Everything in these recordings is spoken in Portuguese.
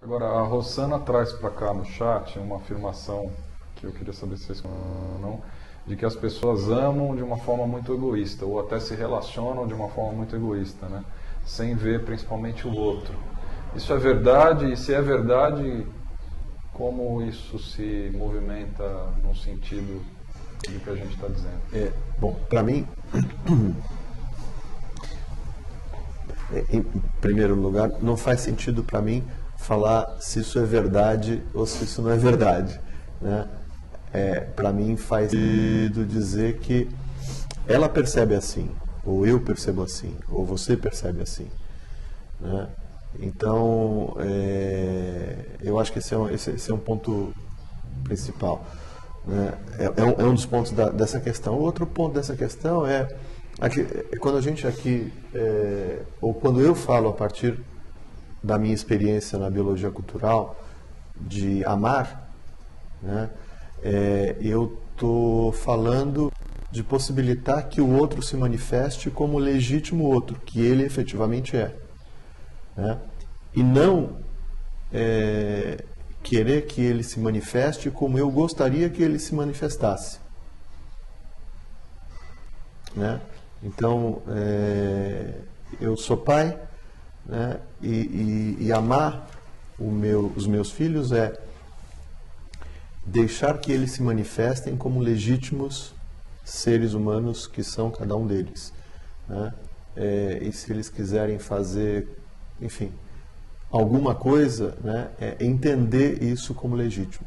Agora, a Rosana traz para cá no chat uma afirmação que eu queria saber se vocês concordam ou não, de que as pessoas amam de uma forma muito egoísta, ou até se relacionam de uma forma muito egoísta, né? Sem ver principalmente o outro. Isso é verdade? E se é verdade, como isso se movimenta no sentido do que a gente está dizendo? Bom, para mim, em primeiro lugar, não faz sentido para mim falar se isso é verdade ou se isso não é verdade, né? Para mim faz sentido dizer que ela percebe assim, ou eu percebo assim, ou você percebe assim, né? Então, eu acho que esse é um ponto principal, né? É um dos pontos dessa questão. O outro ponto dessa questão quando a gente aqui, ou quando eu falo a partir da minha experiência na biologia cultural, de amar, né? Eu estou falando de possibilitar que o outro se manifeste como legítimo outro, que ele efetivamente é, né? E não querer que ele se manifeste como eu gostaria que ele se manifestasse, né? Então, eu sou pai, né? E amar os meus filhos é deixar que eles se manifestem como legítimos seres humanos que são cada um deles, né? E se eles quiserem fazer, enfim, alguma coisa, né, entender isso como legítimo,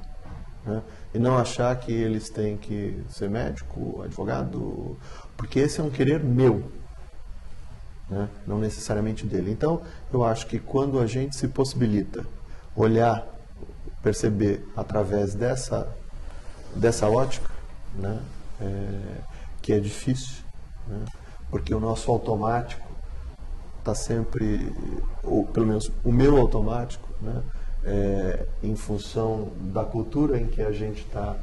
né? E não achar que eles têm que ser médico, advogado, porque esse é um querer meu, né, não necessariamente dele. Então, eu acho que quando a gente se possibilita olhar, perceber através dessa ótica, né, que é difícil, né, porque o nosso automático está sempre, ou pelo menos o meu automático, né, em função da cultura em que a gente está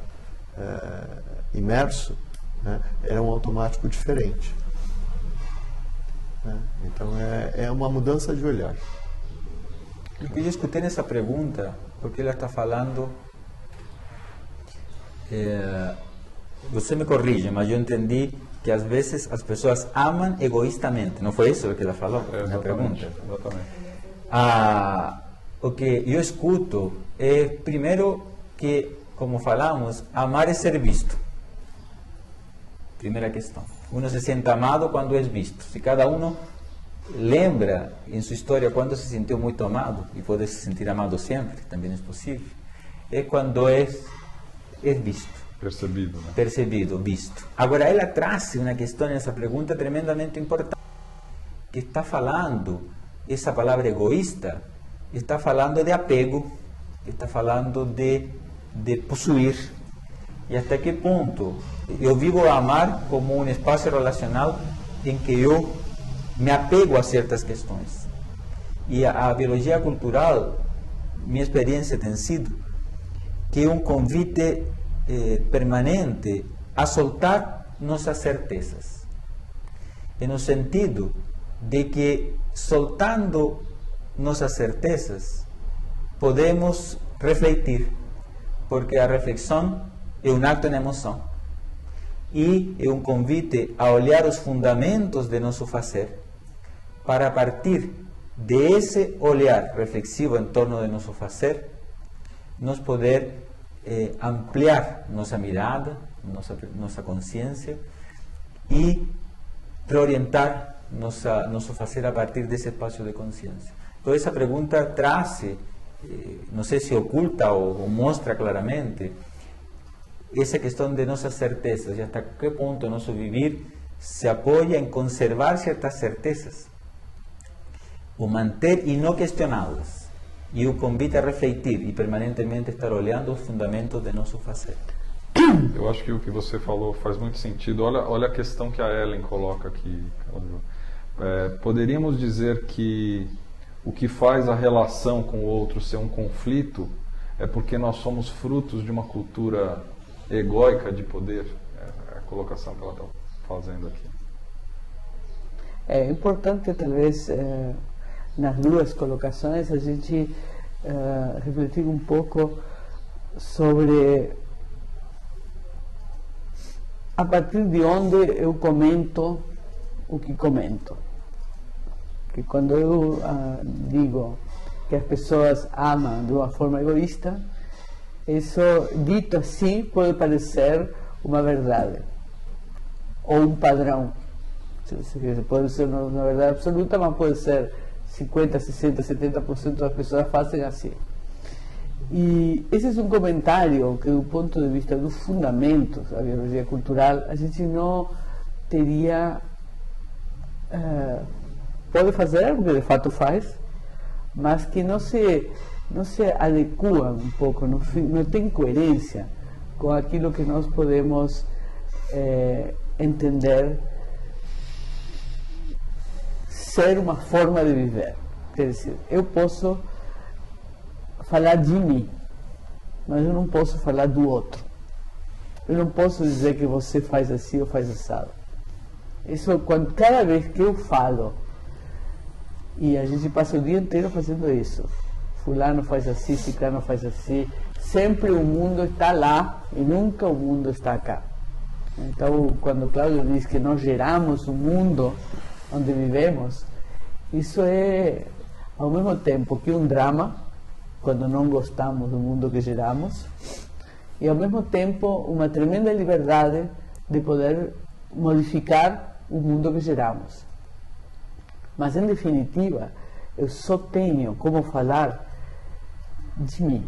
imerso, né, é um automático diferente, né? Então é uma mudança de olhar. O que eu escutei nessa pergunta, porque ela está falando, você me corrige, mas eu entendi que às vezes as pessoas amam egoístamente. Não foi isso o que ela falou na pergunta? Exatamente. O que eu escuto é, primeiro, que, como falamos, amar é ser visto. Primeira questão. Uno se sente amado quando é visto. Se cada um lembra em sua história quando se sentiu muito amado, e pode se sentir amado sempre, também é possível, é quando é visto. Percebido, né? Percebido, visto. Agora, ela traz uma questão nessa pergunta tremendamente importante, que está falando, essa palavra egoísta, está falando de apego, está falando de possuir. E até que ponto eu vivo a amar como um espaço relacional em que eu me apego a certas questões. E a biologia cultural, minha experiência tem sido que é um convite permanente a soltar nossas certezas, no sentido de que soltando nossas certezas podemos refletir, porque a reflexão é um ato na emoção e é um convite a olhar os fundamentos de nosso fazer, para a partir desse olhar reflexivo em torno de nosso fazer, nós poder ampliar nossa mirada, nossa consciência e reorientar nosso fazer a partir desse espaço de consciência. Então essa pergunta traz, não sei se oculta ou mostra claramente, essa questão de nossas certezas e até que ponto nosso viver se apoia em conservar certas certezas, o manter e não questioná-las. E o convite a refletir e permanentemente estar olhando os fundamentos de nosso fazer. Eu acho que o que você falou faz muito sentido. Olha a questão que a Ellen coloca aqui. Poderíamos dizer que o que faz a relação com o outro ser um conflito é porque nós somos frutos de uma cultura egóica de poder? É a colocação que ela está fazendo aqui. É importante, talvez, nas duas colocações, a gente refletir um pouco sobre a partir de onde eu comento o que comento. Que quando eu digo que as pessoas amam de uma forma egoísta, isso dito assim pode parecer uma verdade ou um padrão. Pode ser uma verdade absoluta, mas pode ser 50, 60, 70% das pessoas fazem assim. E esse é um comentário que, do ponto de vista dos fundamentos da biologia cultural, a gente não teria. Pode fazer, porque de fato faz, mas que não se adequa um pouco, não tem coerência com aquilo que nós podemos entender ser uma forma de viver. Quer dizer, eu posso falar de mim, mas eu não posso falar do outro. Eu não posso dizer que você faz assim ou faz assado. Isso, cada vez que eu falo, e a gente passa o dia inteiro fazendo isso, fulano faz assim, ciclano faz assim, sempre o mundo está lá e nunca o mundo está cá. Então, quando Cláudio diz que nós geramos o mundo onde vivemos, isso é ao mesmo tempo que um drama, quando não gostamos do mundo que geramos, e ao mesmo tempo uma tremenda liberdade de poder modificar o mundo que geramos. Mas, em definitiva, eu só tenho como falar de mim.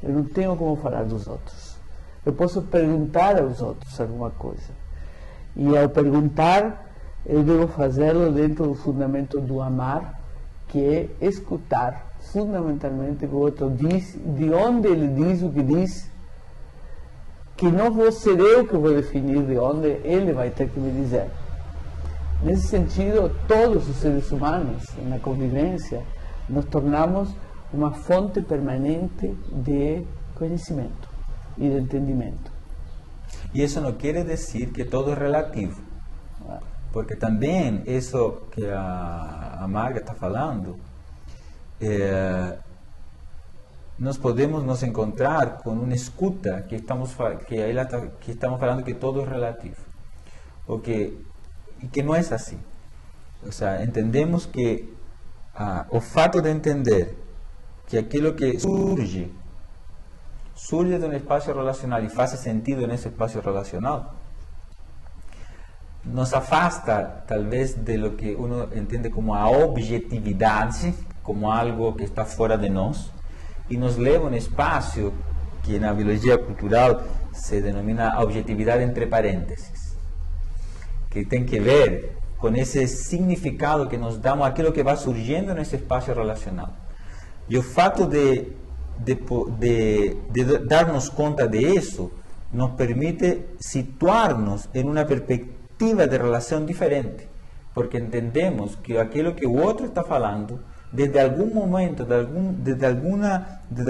Eu não tenho como falar dos outros. Eu posso perguntar aos outros alguma coisa. E, ao perguntar, eu devo fazê-lo dentro do fundamento do amar, que é escutar fundamentalmente o que o outro diz, de onde ele diz o que diz, que não vou ser eu que vou definir de onde ele vai ter que me dizer. Nesse sentido, todos os seres humanos, na convivência, nos tornamos uma fonte permanente de conhecimento e de entendimento. E isso não quer dizer que todo é relativo. Porque também isso que a Marga está falando, nós podemos nos encontrar com uma escuta que estamos falando que todo é relativo. E que não é assim. Ou seja, entendemos que o fato de entender que aquilo que surge de um espaço relacional e faz sentido nesse espaço relacional, nos afasta, talvez, de lo que uno entende como a objetividade, como algo que está fora de nós, e nos leva a um espaço que na biologia cultural se denomina objetividade entre parênteses, que tem que ver com esse significado que nos damos àquilo que vai surgindo nesse espaço relacional. E o fato de darmos conta disso nos permite situar-nos em uma perspectiva de relação diferente, porque entendemos que aquilo que o outro está falando, desde algum momento, desde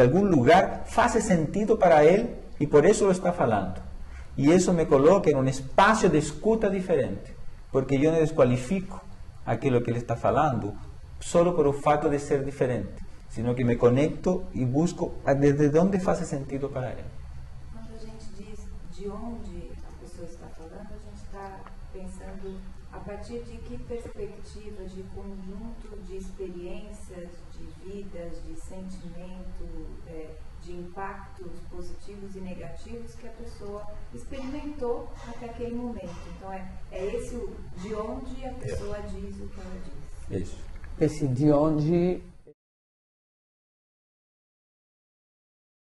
algum lugar, faz sentido para ele e por isso lo está falando. E isso me coloca em um espaço de escuta diferente, porque eu não desqualifico aquilo que ele está falando só por o fato de ser diferente, sino que me conecto e busco desde onde faz sentido para ele. Quando a gente diz de onde a pessoa está falando, a gente está pensando a partir de que perspectiva, de conjunto de experiências, de vidas, de sentimento, de impactos positivos e negativos que a pessoa experimentou até aquele momento. Então é esse o de onde a pessoa diz o que ela diz. Isso. Esse de onde